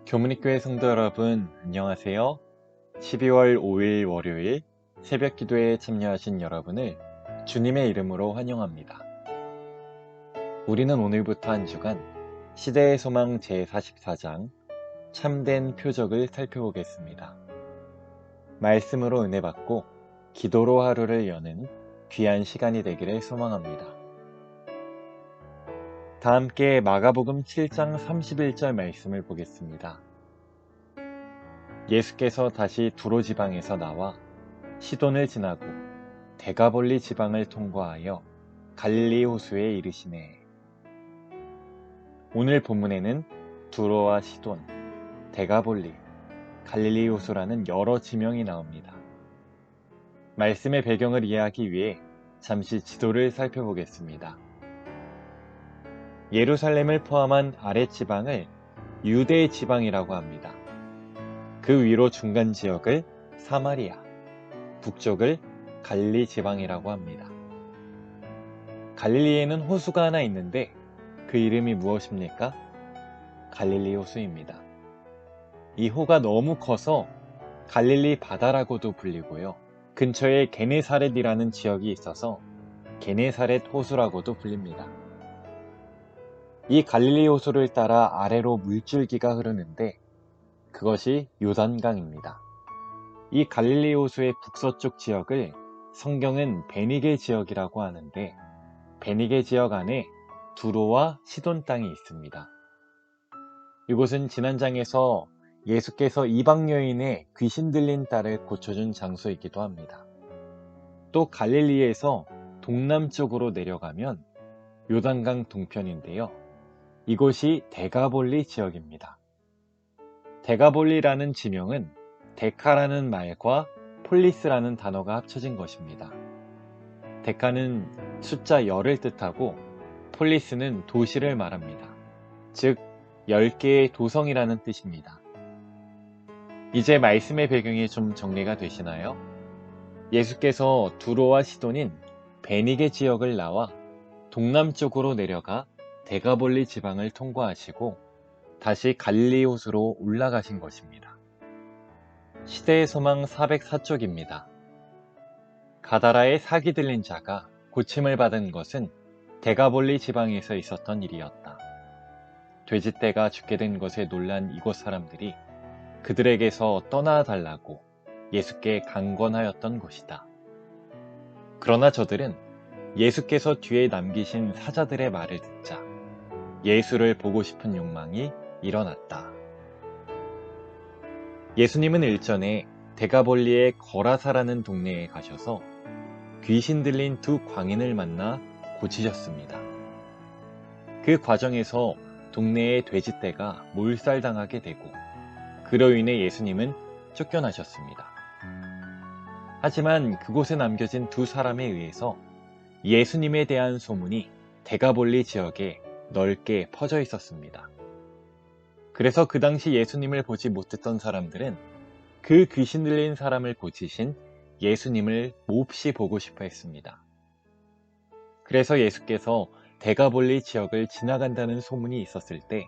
교문익교회 성도 여러분, 안녕하세요. 12월 5일 월요일 새벽 기도에 참여하신 여러분을 주님의 이름으로 환영합니다. 우리는 오늘부터 한 주간 시대의 소망 제44장 참된 표적을 살펴보겠습니다. 말씀으로 은혜 받고 기도로 하루를 여는 귀한 시간이 되기를 소망합니다. 다 함께 마가복음 7장 31절 말씀을 보겠습니다. 예수께서 다시 두로 지방에서 나와 시돈을 지나고 데가볼리 지방을 통과하여 갈릴리 호수에 이르시네. 오늘 본문에는 두로와 시돈, 데가볼리, 갈릴리 호수라는 여러 지명이 나옵니다. 말씀의 배경을 이해하기 위해 잠시 지도를 살펴보겠습니다. 예루살렘을 포함한 아랫지방을 유대 지방이라고 합니다. 그 위로 중간 지역을 사마리아, 북쪽을 갈릴리 지방이라고 합니다. 갈릴리에는 호수가 하나 있는데 그 이름이 무엇입니까? 갈릴리 호수입니다. 이 호가 너무 커서 갈릴리 바다라고도 불리고요. 근처에 게네사렛이라는 지역이 있어서 게네사렛 호수라고도 불립니다. 이 갈릴리 호수를 따라 아래로 물줄기가 흐르는데 그것이 요단강입니다. 이 갈릴리 호수의 북서쪽 지역을 성경은 베니게 지역이라고 하는데 베니게 지역 안에 두로와 시돈 땅이 있습니다. 이곳은 지난 장에서 예수께서 이방 여인의 귀신 들린 딸을 고쳐준 장소이기도 합니다. 또 갈릴리에서 동남쪽으로 내려가면 요단강 동편인데요. 이곳이 데가볼리 지역입니다. 데가볼리라는 지명은 데카라는 말과 폴리스라는 단어가 합쳐진 것입니다. 데카는 숫자 10을 뜻하고 폴리스는 도시를 말합니다. 즉 10개의 도성이라는 뜻입니다. 이제 말씀의 배경이 좀 정리가 되시나요? 예수께서 두로와 시돈인 베니게 지역을 나와 동남쪽으로 내려가 데가볼리 지방을 통과하시고 다시 갈릴리 호수로 올라가신 것입니다. 시대의 소망 404쪽입니다. 가다라의 사기 들린 자가 고침을 받은 것은 데가볼리 지방에서 있었던 일이었다. 돼지떼가 죽게 된 것에 놀란 이곳 사람들이 그들에게서 떠나달라고 예수께 강권하였던 곳이다. 그러나 저들은 예수께서 뒤에 남기신 사자들의 말을 듣자 예수를 보고 싶은 욕망이 일어났다. 예수님은 일전에 데가볼리의 거라사라는 동네에 가셔서 귀신 들린 두 광인을 만나 고치셨습니다. 그 과정에서 동네의 돼지떼가 몰살당하게 되고 그로 인해 예수님은 쫓겨나셨습니다. 하지만 그곳에 남겨진 두 사람에 의해서 예수님에 대한 소문이 데가볼리 지역에 넓게 퍼져 있었습니다. 그래서 그 당시 예수님을 보지 못했던 사람들은 그 귀신 들린 사람을 고치신 예수님을 몹시 보고 싶어 했습니다. 그래서 예수께서 데가볼리 지역을 지나간다는 소문이 있었을 때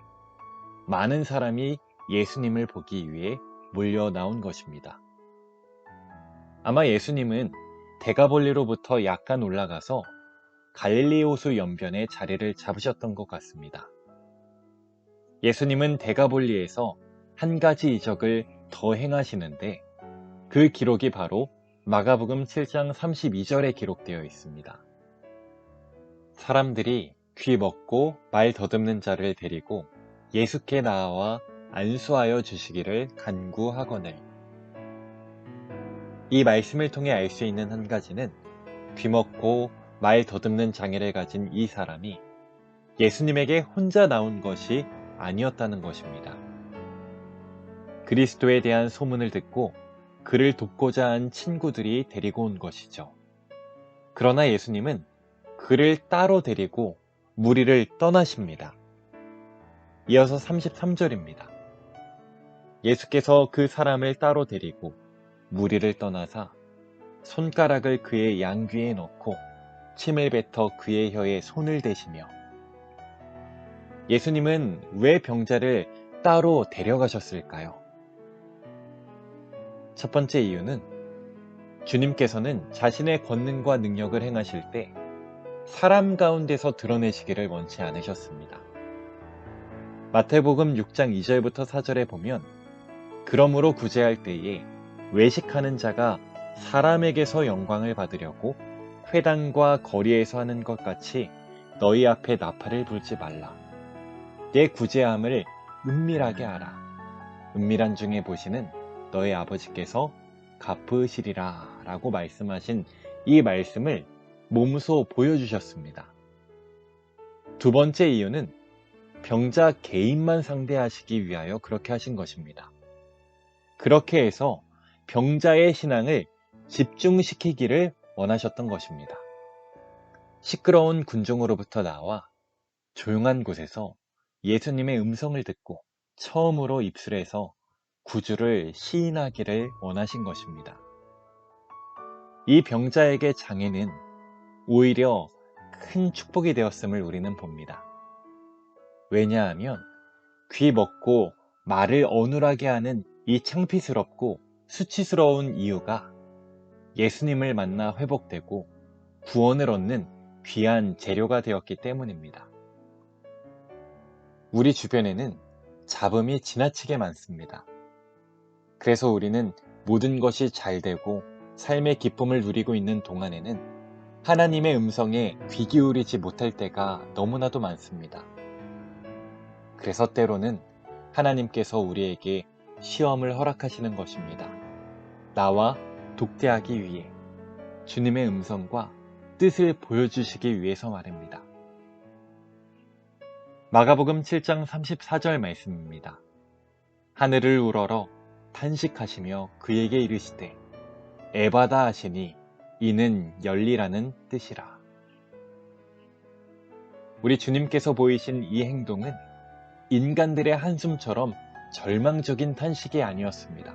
많은 사람이 예수님을 보기 위해 몰려 나온 것입니다. 아마 예수님은 데가볼리로부터 약간 올라가서 갈릴리 호수 연변에 자리를 잡으셨던 것 같습니다. 예수님은 데가볼리에서 한 가지 이적을 더 행하시는데 그 기록이 바로 마가복음 7장 32절에 기록되어 있습니다. 사람들이 귀 먹고 말 더듬는 자를 데리고 예수께 나아와 안수하여 주시기를 간구하거늘. 이 말씀을 통해 알 수 있는 한 가지는 귀 먹고 말 더듬는 장애를 가진 이 사람이 예수님에게 혼자 나온 것이 아니었다는 것입니다. 그리스도에 대한 소문을 듣고 그를 돕고자 한 친구들이 데리고 온 것이죠. 그러나 예수님은 그를 따로 데리고 무리를 떠나십니다. 이어서 33절입니다. 예수께서 그 사람을 따로 데리고 무리를 떠나사 손가락을 그의 양귀에 넣고 침을 뱉어 그의 혀에 손을 대시며. 예수님은 왜 병자를 따로 데려가셨을까요? 첫 번째 이유는 주님께서는 자신의 권능과 능력을 행하실 때 사람 가운데서 드러내시기를 원치 않으셨습니다. 마태복음 6장 2절부터 4절에 보면 그러므로 구제할 때에 외식하는 자가 사람에게서 영광을 받으려고 회당과 거리에서 하는 것 같이 너희 앞에 나팔을 불지 말라. 내 구제함을 은밀하게 하라. 은밀한 중에 보시는 너희 아버지께서 갚으시리라 라고 말씀하신 이 말씀을 몸소 보여주셨습니다. 두 번째 이유는 병자 개인만 상대하시기 위하여 그렇게 하신 것입니다. 그렇게 해서 병자의 신앙을 집중시키기를 원하셨던 것입니다. 시끄러운 군중으로부터 나와 조용한 곳에서 예수님의 음성을 듣고 처음으로 입술에서 구주를 시인하기를 원하신 것입니다. 이 병자에게 장애는 오히려 큰 축복이 되었음을 우리는 봅니다. 왜냐하면 귀 먹고 말을 어눌하게 하는 이 창피스럽고 수치스러운 이유가 예수님을 만나 회복되고 구원을 얻는 귀한 재료가 되었기 때문입니다. 우리 주변에는 잡음이 지나치게 많습니다. 그래서 우리는 모든 것이 잘 되고 삶의 기쁨을 누리고 있는 동안에는 하나님의 음성에 귀 기울이지 못할 때가 너무나도 많습니다. 그래서 때로는 하나님께서 우리에게 시험을 허락하시는 것입니다. 나와 독대하기 위해 주님의 음성과 뜻을 보여주시기 위해서 말입니다. 마가복음 7장 34절 말씀입니다. 하늘을 우러러 탄식하시며 그에게 이르시되 에바다 하시니 이는 열리라는 뜻이라. 우리 주님께서 보이신 이 행동은 인간들의 한숨처럼 절망적인 탄식이 아니었습니다.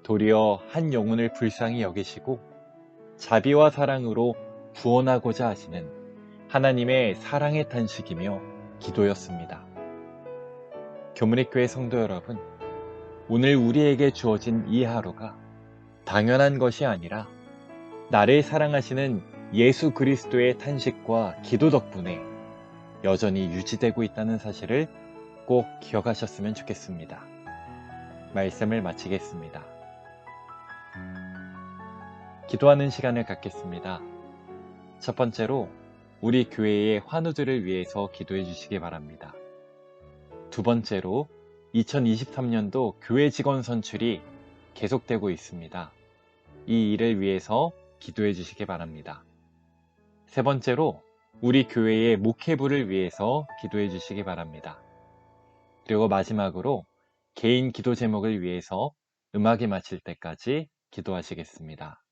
도리어 한 영혼을 불쌍히 여기시고 자비와 사랑으로 구원하고자 하시는 하나님의 사랑의 탄식이며 기도였습니다. 교문의교회 성도 여러분, 오늘 우리에게 주어진 이 하루가 당연한 것이 아니라 나를 사랑하시는 예수 그리스도의 탄식과 기도 덕분에 여전히 유지되고 있다는 사실을 꼭 기억하셨으면 좋겠습니다. 말씀을 마치겠습니다. 기도하는 시간을 갖겠습니다. 첫 번째로 우리 교회의 환우들을 위해서 기도해 주시기 바랍니다. 두 번째로 2023년도 교회 직원 선출이 계속되고 있습니다. 이 일을 위해서 기도해 주시기 바랍니다. 세 번째로 우리 교회의 목회부를 위해서 기도해 주시기 바랍니다. 그리고 마지막으로 개인 기도 제목을 위해서 음악이 마칠 때까지 기도하시겠습니다.